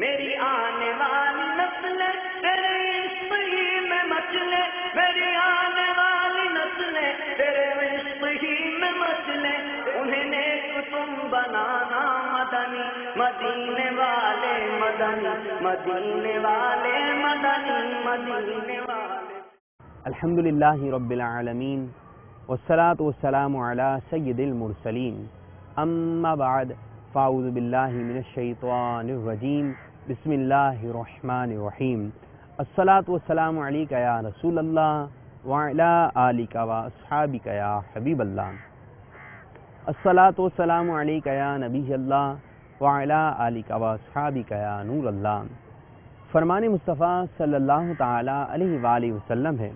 میری آنے والی نسلیں تیرے عشق ہی میں مچلے، میری آنے والی نسلیں تیرے عشق ہی میں مچلے، انہیں نیک تم بنانا مدنی، مدینے والے مدنی، مدینے والے مدنی، مدینے والے۔ الحمدللہ رب العالمین والصلاة والسلام علی سید المرسلین، اما بعد فاعوذ باللہ من الشیطان الرجیم، بسم اللہ الرحمن الرحیم۔ الصلاة والسلام علیک یا رسول اللہ وعلی آلک واصحابک یا حبیب اللہ۔ الصلاة والسلام علیک یا نبی اللہ وعلی آلک واصحابک یا نور اللہ۔ فرمان مصطفیٰ صلی اللہ تعالی علیہ وآلہ وسلم ہے،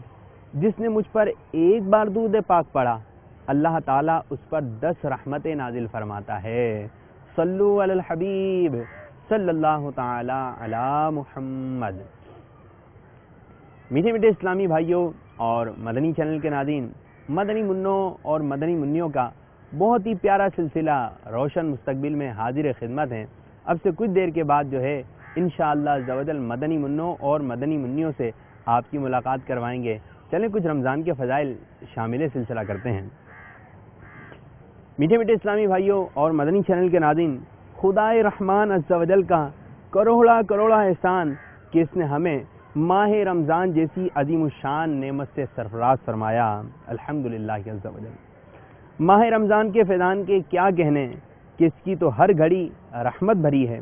جس نے مجھ پر ایک بار درود پاک پڑھا، اللہ تعالیٰ اس پر 10 رحمتیں نازل فرماتا ہے۔ صلو علی الحبیب صلی اللہ تعالی علی محمد۔ میٹھے میٹھے اسلامی بھائیوں اور مدنی چینل کے ناظرین، مدنی منوں اور مدنی منیوں کا بہت ہی پیارا سلسلہ روشن مستقبل میں حاضر خدمت ہیں۔ اب سے کچھ دیر کے بعد جو ہے انشاءاللہ عزوجل مدنی منوں اور مدنی منیوں سے آپ کی ملاقات کروائیں گے۔ چلیں کچھ رمضان کے فضائل شامل سلسلہ کرتے ہیں۔ میٹھے میٹھے اسلامی بھائیوں اور مدنی چینل کے ناظرین، خدائے رحمان عز و جل کا کروڑا کروڑا احسان کہ اس نے ہمیں ماہ رمضان جیسی عظیم الشان نعمت سے سرفراز فرمایا، الحمدللہ عز و جل۔ ماہ رمضان کے فیضان کے کیا کہنے کہ اس کی تو ہر گھڑی رحمت بھری ہے۔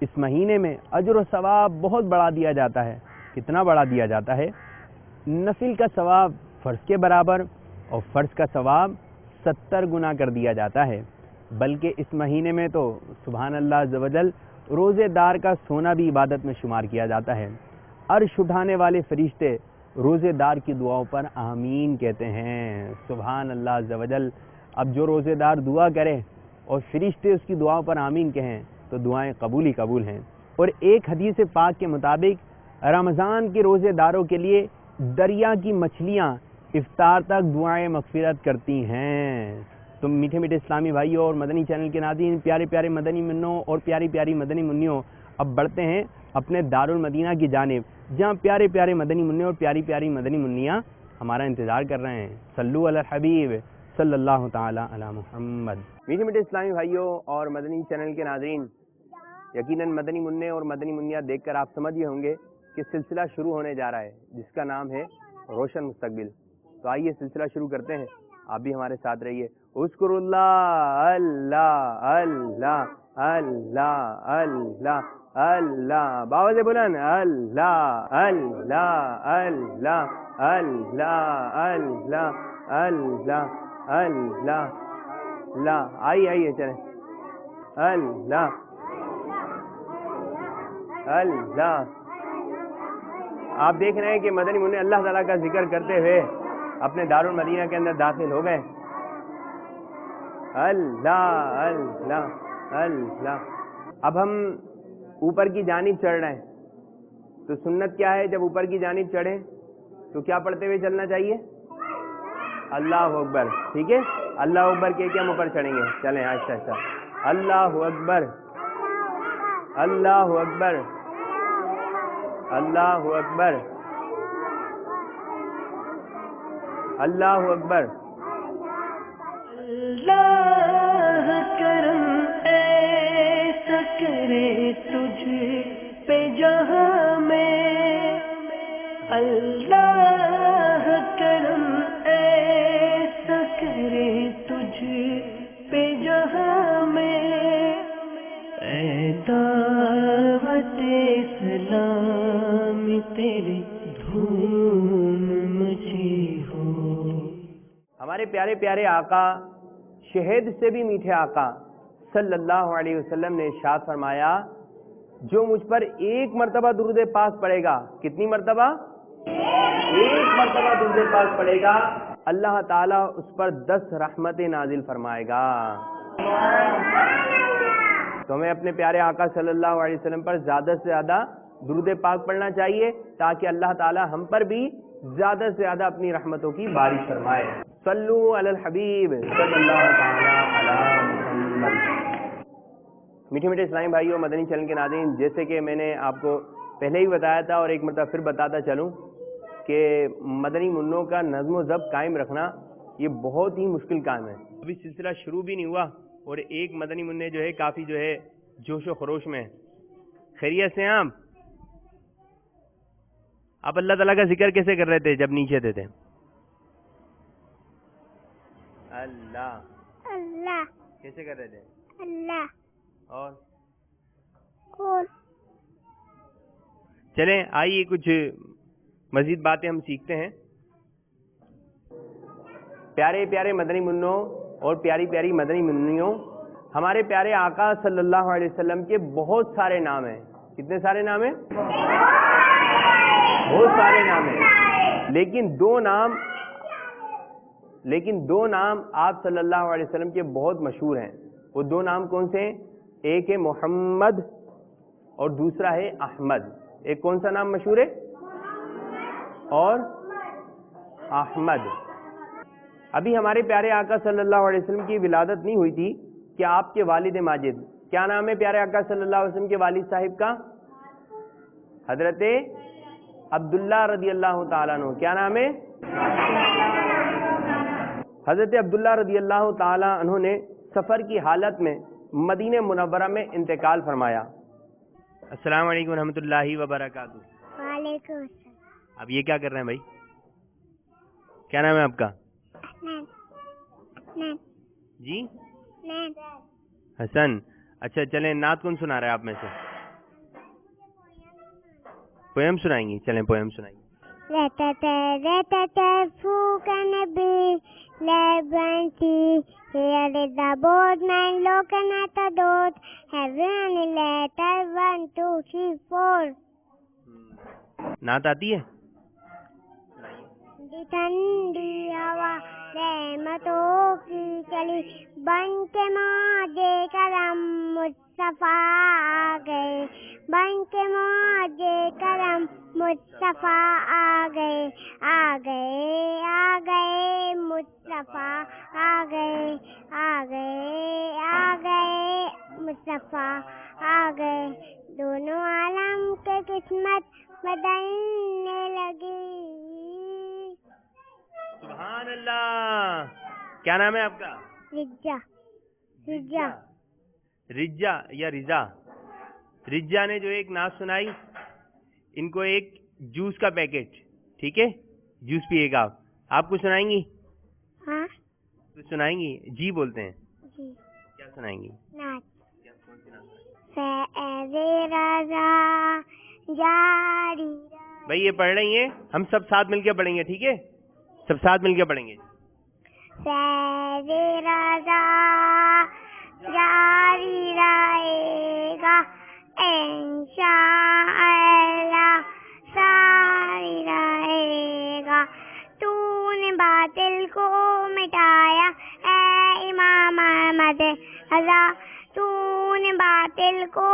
اس مہینے میں اجر و ثواب بہت بڑھا دیا جاتا ہے۔ کتنا بڑھا دیا جاتا ہے؟ نفل کا ثواب فرض کے برابر اور فرض کا ثواب 70 گنا کر دیا جاتا ہے۔ بلکہ اس مہینے میں تو سبحان اللہ عز و جل روزے دار کا سونا بھی عبادت میں شمار کیا جاتا ہے۔ عرش اٹھانے والے فرشتے روزے دار کی دعاؤں پر آمین کہتے ہیں، سبحان اللہ عز و جل۔ اب جو روزے دار دعا کرے اور فرشتے اس کی دعاؤں پر آمین کہیں تو دعائیں قبول ہی قبول ہیں۔ اور ایک حدیث پاک کے مطابق رمضان کے روزے داروں کے لیے دریا کی مچھلیاں افطار تک دعائیں مغفرت کرتی ہیں۔ تو میٹھے میٹھے اسلامی بھائیوں اور مدنی چینل کے ناظرین، پیارے پیارے مدنی منوں اور پیاری پیاری مدنی منیوں، اب بڑھتے ہیں اپنے دارالمدینہ کی جانب، جہاں پیارے پیارے مدنی منوں اور پیاری پیاری مدنی منیاں ہمارا انتظار کر رہے ہیں۔ صلو علی الحبیب صلی اللہ تعالی علی محمد۔ میٹھے میٹھے اسلامی بھائیوں اور مدنی چینل کے ناظرین، یقیناً مدنی منع اور مدنی منیاں دیکھ کر آپ سمجھ گئے ہوں گے کہ سلسلہ شروع ہونے جا رہا ہے جس کا نام ہے روشن مستقبل۔ تو آئیے سلسلہ شروع کرتے ہیں، آپ بھی ہمارے ساتھ رہیے۔ اذکر اللہ اللہ اللہ اللہ اللہ اللہ، باوز بلند اللہ اللہ اللہ اللہ اللہ اللہ اللہ اللہ، آئیے چلیں، اللہ اللہ۔ آپ دیکھ رہے ہیں کہ مدنی منع اللہ تعالیٰ کا ذکر کرتے ہوئے اپنے دارالمدینہ کے اندر داخل ہو گئے۔ اللہ اللہ اللہ۔ اب ہم اوپر کی جانب چڑھ رہے ہیں، تو سنت کیا ہے؟ جب اوپر کی جانب چڑھیں تو کیا پڑھتے ہوئے چلنا چاہیے؟ اللہ اکبر، ٹھیک ہے؟ اللہ اکبر کہہ کے ہم اوپر چڑھیں گے، چلیں آہستہ آہستہ۔ اللہ اکبر اللہ اکبر اللہ اکبر اللہ اکبر۔ اللہ کرم ایسا کرے تجھ پہ جہاں میں، اللہ کرم ایسا کرے تجھ پہ جہاں میں، اے دعوت اسلام تیری دھوم مچی ہو۔ ہمارے پیارے پیارے آقا، شہد سے بھی میٹھے آقا صلی اللہ علیہ وسلم نے ارشاد فرمایا، جو مجھ پر ایک مرتبہ درود پاک پڑھے گا، کتنی مرتبہ؟ ایک مرتبہ درود پاک پڑھے گا، اللہ تعالیٰ اس پر 10 رحمتیں نازل فرمائے گا۔ تو ہمیں اپنے پیارے آقا صلی اللہ علیہ وسلم پر زیادہ سے زیادہ درود پاک پڑھنا چاہیے تاکہ اللہ تعالیٰ ہم پر بھی زیادہ سے زیادہ اپنی رحمتوں کی بارش فرمائے۔ صلو علی الحبیب صلی اللہ تعالی علی محمد۔ میٹھے میٹھے اسلامی بھائیوں، مدنی چینل کے ناظرین، جیسے کہ میں نے آپ کو پہلے ہی بتایا تھا اور ایک مرتبہ پھر بتاتا چلوں کہ مدنی منوں کا نظم و ضبط قائم رکھنا یہ بہت ہی مشکل کام ہے. ابھی سلسلہ شروع بھی نہیں ہوا اور ایک مدنی منع جو ہے کافی جو ہے جوش و خروش میں. خیریت سے آپ اللہ تعالیٰ کا ذکر کیسے کر رہے تھے جب نیچے تھے؟ اللہ اللہ کیسے کر رہے تھے؟ اللہ اور کون چلیں آئیے کچھ مزید باتیں ہم سیکھتے ہیں. پیارے پیارے مدنی منوں اور پیاری پیاری مدنی منیوں، ہمارے پیارے آقا صلی اللہ علیہ وسلم کے بہت سارے نام ہیں. کتنے سارے نام ہیں؟ بہت سارے نام ہیں، لیکن دو نام آپ صلی اللہ علیہ وسلم کے بہت مشہور ہیں. وہ دو نام کون سے ہیں؟ ایک ہے محمد اور دوسرا ہے احمد. ایک کون سا نام مشہور ہے؟ اور احمد. ابھی ہمارے پیارے آقا صلی اللہ علیہ وسلم کی ولادت نہیں ہوئی تھی کہ آپ کے والد ماجد، کیا نام ہے پیارے آقا صلی اللہ علیہ وسلم کے والد صاحب کا؟ حضرت عبداللہ رضی اللہ تعالیٰ عنہ. کیا نام ہے؟ حضرت عبداللہ رضی اللہ تعالیٰ عنہ نے سفر کی حالت میں مدینہ منورہ میں انتقال فرمایا. السلام علیکم ورحمۃ اللہ وبرکاتہ. وعلیکم السلام. اب یہ کیا کر رہے ہیں بھائی؟ کیا نام ہے آپ کا؟ جی حسن. اچھا چلیں نعت کون سنا رہا ہے آپ میں سے؟ پویم سنائیں گی؟ چلیں پویم سنائیں گی. رہتا پھوکا نبی لیبنتی here is the boatman looking at the boat heaven letter 1 2 3 4. نعت آتی ہے؟ ٹھنڈی ہوا رحمتوں کی چلی بن کے موجے کرم مصطفیٰ آ گئے بن کے موجے کرم مصطفیٰ آ گئے آ گئے آ گئے مصطفیٰ آ گئے آ گئے آ گئے مصطفیٰ آ گئے. دونوں عالم کے قسمت بدلنے لگی. سبحان اللہ. کیا نام ہے آپ کا؟ رجا. رجا رجا یا رضا. رجا نے جو ایک نعت سنائی، ان کو ایک جوس کا پیکٹ، ٹھیک ہے جوس پیے گا. آپ کو سنائیں گی؟ ہاں کچھ سنائیں گی؟ جی بولتے ہیں. جی. کیا سنائیں گی؟ نعت. فیض رضا جاری. بھائی یہ پڑھ رہی ہیں، ہم سب ساتھ مل کے پڑھیں گے، ٹھیک ہے سب ساتھ مل کے پڑھیں گے. فیض رضا جاری رہے گا انشاء اللہ ساری رہے گا. تو نے باطل کو مٹایا اے امام احمد رضا. تو نے باطل کو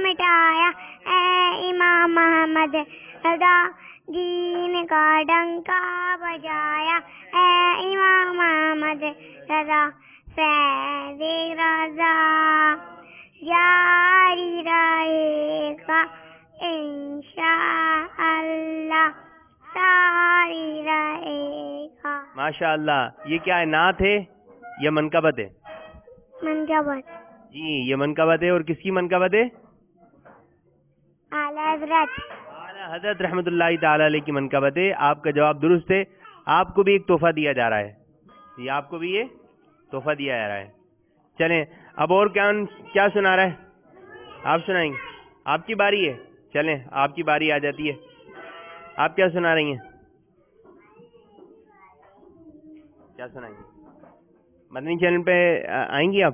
مٹایا اے امام احمد رضا. دین کا ڈنکا بجایا اے امام احمد رضا. فیض رضا جاری رہے گا انشاء اللہ ساری رہے گا. ماشاء اللہ. یہ کیا ہے؟ نعت ہے یا منقبت ہے؟ منقبت. جی یہ منقبت ہے. اور کس کی منقبت ہے؟ اعلیٰ حضرت. اعلیٰ حضرت رحمۃ اللہ تعالی علیہ کی منقبت ہے. آپ کا جواب درست ہے. آپ کو بھی ایک تحفہ دیا جا رہا ہے. یہ آپ کو بھی یہ تحفہ دیا جا رہا ہے. چلیں اب اور کیا سنا رہا ہے؟ آپ سنائیں گے؟ آپ کی باری ہے. چلیں آپ کی باری آ جاتی ہے. آپ کیا سنا رہی ہیں؟ کیا سنائیں گے؟ مدنی چینل پہ آئیں گی آپ؟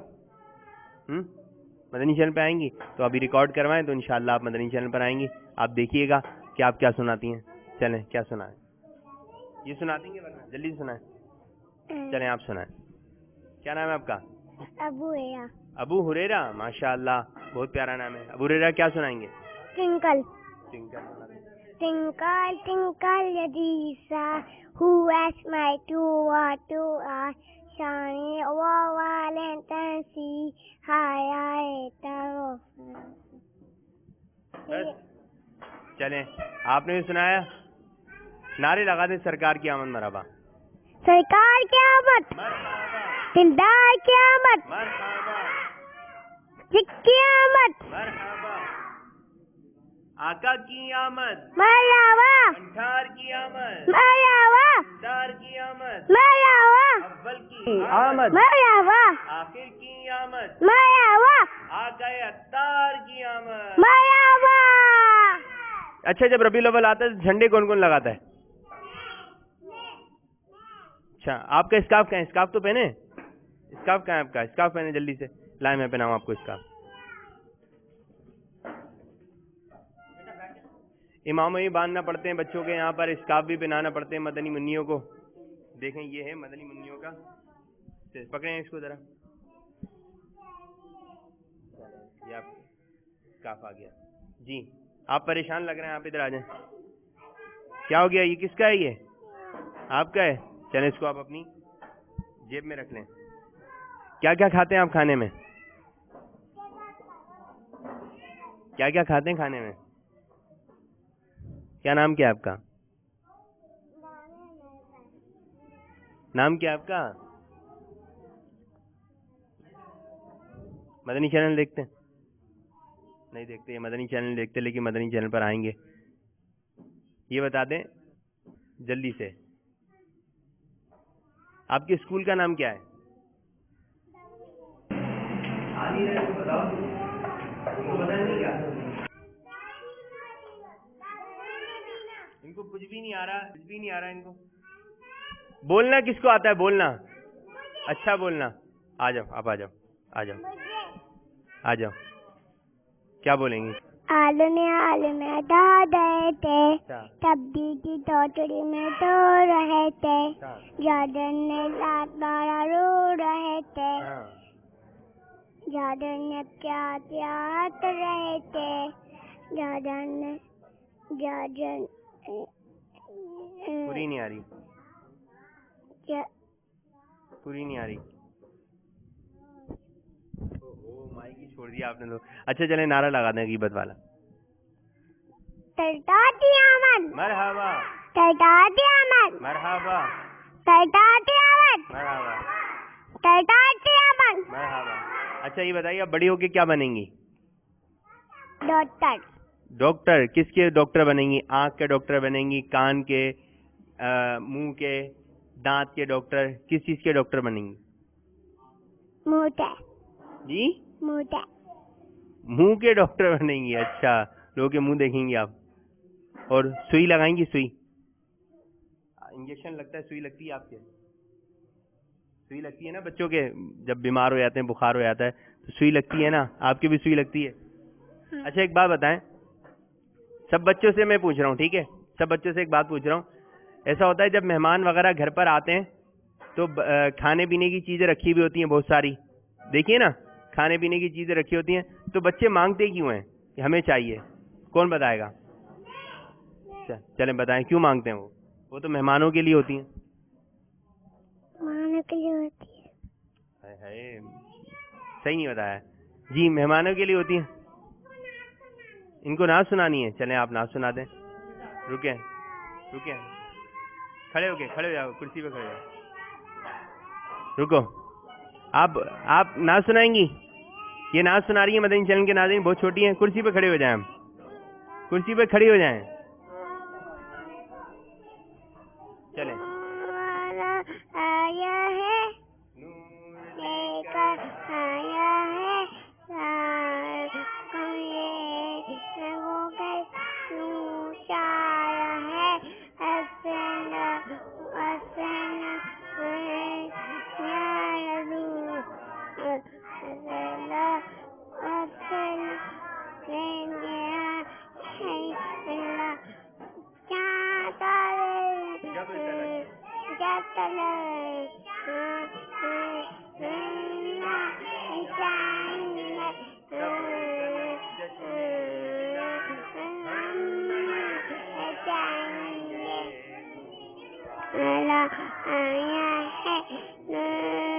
مدنی چینل پہ آئیں گی تو ابھی ریکارڈ کروائیں تو انشاءاللہ آپ مدنی چینل پر آئیں گی. آپ دیکھیے گا کہ آپ کیا سناتی ہیں. چلیں کیا سنائیں؟ یہ سناتی ہیں ورنہ جلدی سنائیں. چلیں آپ سنائیں. کیا نام ہے آپ کا؟ ابو ہریرہ. ابو ہریرہ. ماشاء اللہ بہت پیارا نام ہے. ابو ہریرہ کیا سنائیں گے؟ Twinkle. Twinkle. Twinkle, twinkle, little star, who asked my to what to ask? شانی والن تنسی ہائے تارو. چلیں آپ نے بھی سنایا. نعرے لگا دیں سرکار کی آمد مرحبا. سرکار کی آمد, دلدار کی آمد, مرحبا سکھ کی آمد, مرحبا, آقا کی آمد, مرحبا, انٹھار کی آمد, مرحبا, دار کی آمد, مرحبا, اول کی آمد, مرحبا, آخر کی آمد, مرحبا, آقا اتار کی آمد. مرحبا. اچھا جب ربیع الاول آتا ہے جھنڈے کون کون لگاتا ہے؟ اچھا آپ کا اسکارف کہاں ہے؟ اسکارف تو پہنے. اسکارف کہاں ہے آپ کا؟ اسکارف پہنے جلدی سے. لائے میں پہناؤں آپ کو اسکارف. امام بھی باندھنا پڑتے ہیں بچوں کے, یہاں پر اسکارف بھی پہنانا پڑتے ہیں مدنی منیوں کو. دیکھیں یہ ہے مدنی منیوں کا. پکڑیں اس کو ذرا. یہ آپ اسکارف آ گیا. جی آپ پریشان لگ رہے ہیں, آپ ادھر آ جائیں. کیا ہو گیا؟ یہ کس کا ہے؟ یہ آپ کا ہے. چلیں اس کو آپ اپنی جیب میں رکھ لیں. کیا کیا کھاتے ہیں آپ کھانے میں؟ کیا کیا کھاتے ہیں کھانے میں؟ کیا نام کیا ہے آپ کا؟ نام کیا ہے آپ کا؟ مدنی چینل دیکھتے ہیں؟ نہیں دیکھتے. یہ مدنی چینل دیکھتے لیکن مدنی چینل پر آئیں گے. یہ بتا دیں جلدی سے آپ کے اسکول کا نام کیا ہے؟ ان کو کچھ بھی نہیں آ رہا, کچھ بھی نہیں آ رہا ان کو. بولنا کس کو آتا ہے؟ بولنا اچھا بولنا. آ جاؤ آپ, آ جاؤ, آ جاؤ, آ جاؤ. کیا بولیں گی؟ آلو میں ڈا رہے تھے, تبدی کی توتڑی میں تو رہے تھے, جادن نے رات بارہ رو رہے تھے, جادن نے کیا پیات رہے تھے, جادن پوری نہیں آ رہی, پوری نہیں آ رہی. مائی کی چھوڑ دیا آپ نے تو. اچھا چلیں نعرہ لگا دیں غیبت والا. ترٹاتی آمد, مرحبا, ترٹاتی آمد, مرحبا, ترٹاتی آمد, مرحبا, ترٹاتی آمد. مرحبا. اچھا یہ بتائیے آپ بڑی ہو کے کیا بنیں گی؟ ڈاکٹر. ڈاکٹر. کس کے ڈاکٹر بنیں گی؟ آنکھ کے ڈاکٹر بنیں گی, کان کے, منہ کے, دانت کے ڈاکٹر, کس چیز کے ڈاکٹر بنیں گی؟ موٹے. جی موٹے. منہ کے ڈاکٹر بنیں گی. اچھا لوگوں کے منہ دیکھیں گی آپ. اور سوئی لگائیں گی؟ سوئی, انجیکشن لگتا ہے, سوئی لگتی ہے آپ کے؟ سوئی لگتی ہے نا بچوں کے جب بیمار ہو جاتے ہیں, بخار ہو جاتا ہے تو سوئی لگتی ہے نا. آپ کی بھی سوئی لگتی ہے؟ اچھا ایک بات بتائیں, سب بچوں سے میں پوچھ رہا ہوں, ٹھیک ہے, سب بچوں سے ایک بات پوچھ رہا ہوں. ایسا ہوتا ہے جب مہمان وغیرہ گھر پر آتے ہیں تو کھانے پینے کی چیزیں رکھی ہوئی ہوتی ہیں بہت ساری, دیکھیے نا کھانے پینے کی چیزیں رکھی ہوتی ہیں, تو بچے مانگتے کیوں ہیں کہ ہمیں چاہیے؟ کون بتائے گا؟ چلیں بتائیں کیوں مانگتے ہیں وہ تو مہمانوں کے لیے ہوتی ہیں. مہمانوں کے لیے ہوتی ہے. صحیح نہیں بتایا. جی مہمانوں کے لیے ہوتی ہیں. ان کو نعت سنانی ہے, چلیں آپ نعت سنا دیں. رکیں رکیں, کھڑے ہو جاؤ, کرسی پہ کھڑے ہو جاؤ. رکو, آپ نعت سنائیں گی؟ یہ نعت سنا رہی ہے مدنی چینل کے ناظرین, بہت چھوٹی ہیں. کرسی پہ کھڑے ہو جائیں, کرسی پہ کھڑی ہو جائیں. چلیں. آیا ہے لے کر آیا ہے چایا ہے حسن حسن آیا ہے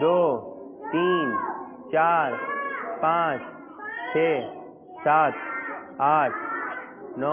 2 3 4 5 6 7 8 9।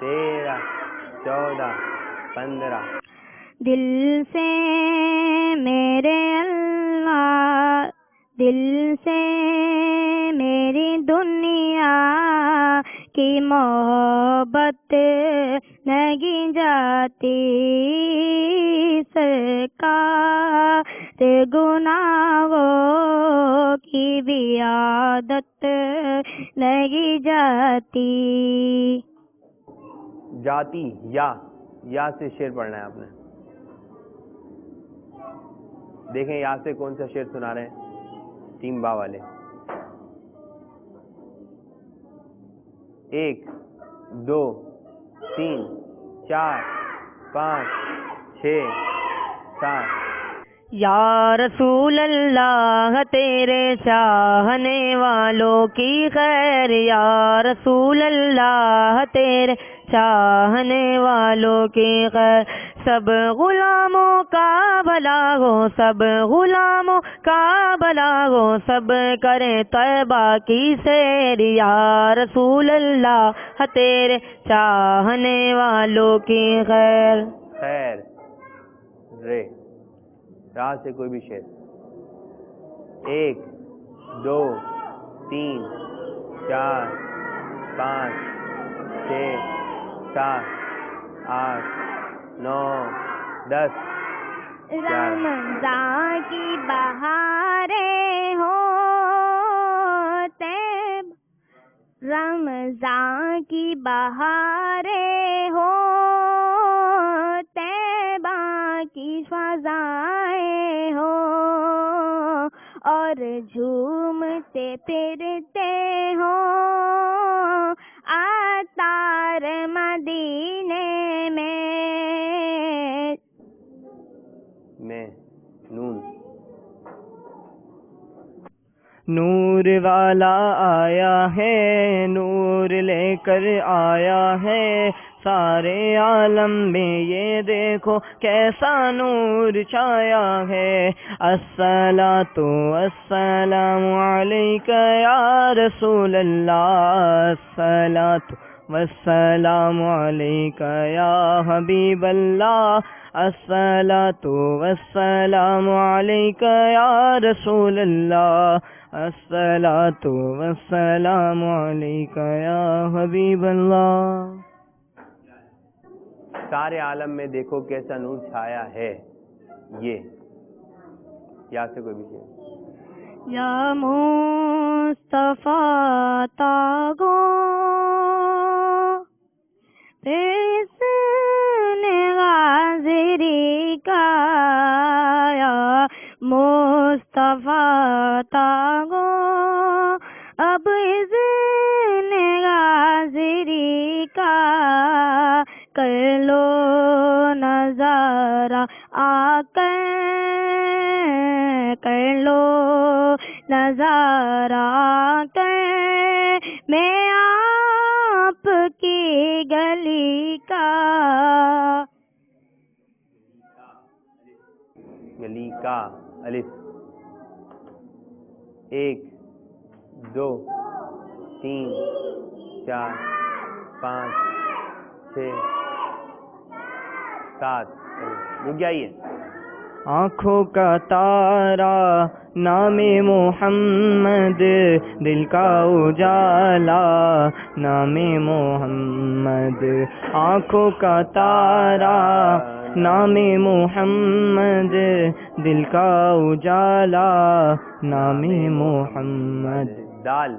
13 14 15 دل سے میرے اللہ، دل سے میری دنیا کی محبت نہیں جاتی، سرکار گناہوں کی بھی عادت نہیں جاتی۔ جاتی، یا سے شعر پڑھنا ہے آپ نے۔ دیکھیں یا سے کون سا شعر سنا رہے ہیں ٹیم با والے۔ 1 2 3 4 5 6 7۔ یا رسول اللہ تیرے چاہنے والوں کی خیر، یا رسول اللہ تیرے چاہنے والوں کی خیر، سب غلاموں کا بھلا ہو، سب غلاموں کا بھلا ہو، سب کریں طیبہ کی سیر، یا رسول اللہ تیرے چاہنے والوں کی خیر۔ خیر رے راہ سے کوئی بھی شعر۔ 1 2 3 4 5 6 7 8 9 10۔ رمضان کی بہاریں ہوتے، رمضان کی بہاریں ہوتے، باقی فضائیں ہو، اور جھومتے پھرتے ہو عطار مدینے میں نون۔ نور والا آیا ہے، نور لے کر آیا ہے، سارے عالم میں یہ دیکھو کیسا نور چھایا ہے۔ الصلاۃ والسلام علیک یا رسول اللہ، الصلاۃ والسلام علیک یا حبیب اللہ، الصلاۃ والسلام علیک یا رسول اللہ، الصلاۃ والسلام علیک یا حبیب اللہ۔ سارے عالم میں دیکھو کیسا نور چھایا ہے، یہ یا سے کوئی بھی شعر۔ یا مصطفیٰ تاگو حسن غازری کا، یا مصطفیٰ تاگو اب حسن غازری کا، کر لو نظارہ آ کر، کر لو نظارہ آ کر، میں آپ کی گلی کا، گلی کا الف۔ 1 2 3 4 5 6 7۔ رک جائیے۔ آنکھوں کا تارا نام محمد، دل کا اجالا نام محمد، آنکھوں کا تارا نام محمد، دل کا اجالا نام محمد۔ دال۔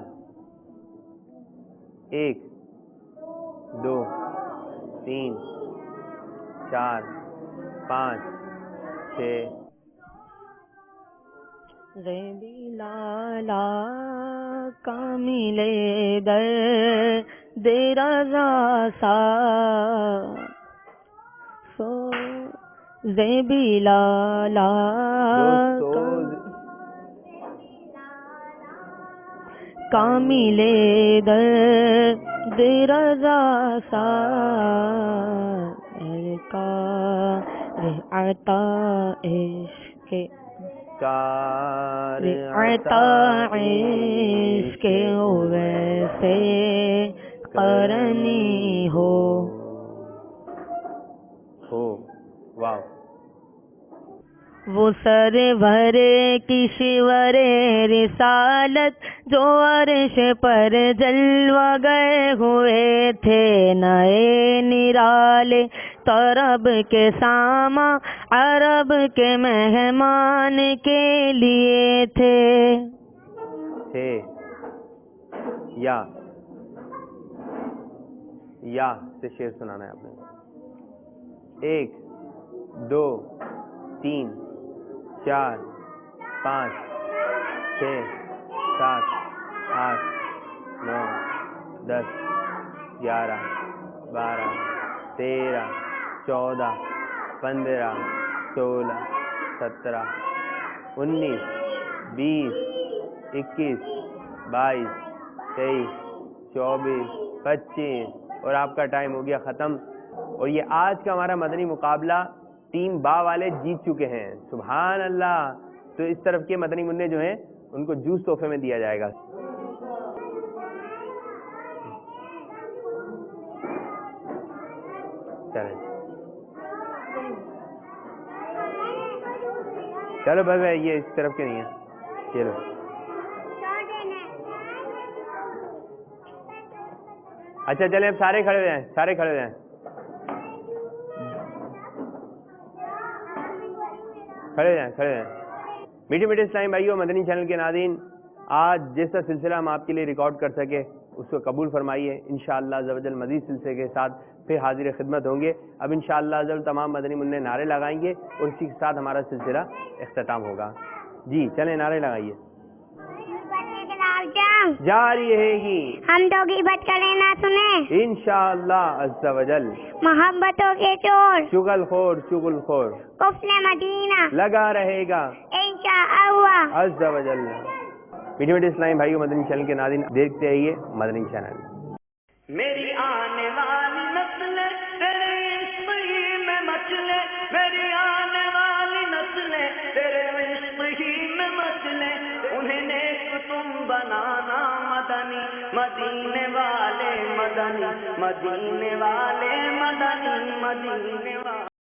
1 2 3 4 5 6۔ زیبی لالا کامل در دیرا راسا، سو زیبی لالا کامل در دیرا راسا، کا عطا عشق عطا عشق ویسے قرنی ہو۔ واو وہ سرور کشور رسالت جو عرش پر جلوہ گئے ہوئے تھے، نئے نرالے طرب کے ساما عرب کے مہمان کے لیے تھے۔ یا سے شعر سنانا ہے آپ نے۔ 1 2 3 4 5 6 7 8 9 10 11 12 13 14 15 16 17 19 20 21 22 23 24 25 اور آپ کا ٹائم ہو گیا ختم۔ اور یہ آج کا ہمارا مدنی مقابلہ ٹیم با والے جیت چکے ہیں، سبحان اللہ۔ تو اس طرف کے مدنی منع جو ہیں ان کو جوس تحفے میں دیا جائے گا۔ چلو بھائی یہ اس طرف کے نہیں ہیں، چلو اچھا چلیں اب سارے کھڑے ہو جائیں، سارے کھڑے ہو جائیں، کھڑے ہو جائیں، کھڑے ہو جائیں۔ میٹھے میٹھے اسلامی بھائیوں، مدنی چینل کے ناظرین، آج جیسا سلسلہ ہم آپ کے لیے ریکارڈ کر سکے اس کو قبول فرمائیے۔ انشاءاللہ عز و جل مزید سلسلے کے ساتھ پھر حاضر خدمت ہوں گے۔ اب انشاءاللہ عز و جل تمام مدنی منع نعرے لگائیں گے اور اسی کے ساتھ ہمارا سلسلہ اختتام ہوگا۔ جی چلیں نعرے لگائیے۔ جاری رہے گی، ہم تو غیبت کریں نہ سنیں، انشاءاللہ عز و جل محبتوں کے چور چغل خور کفل مدینہ لگا رہے گا انشاءاللہ عز و جل۔ میٹھے میٹھے اسلامی بھائیوں، مدنی چینل کے ناظرین دیکھتے رہیے مدنی چینل۔ میری آنے والی نسلیں تیرے عشق ہی میں مچلے، میری آنے والی نسلیں تیرے عشق ہی میں مچلے، انہیں نیک تم بنانا مدنی، مدینے والے مدنی، مدینے والے مدنی، مدینے والے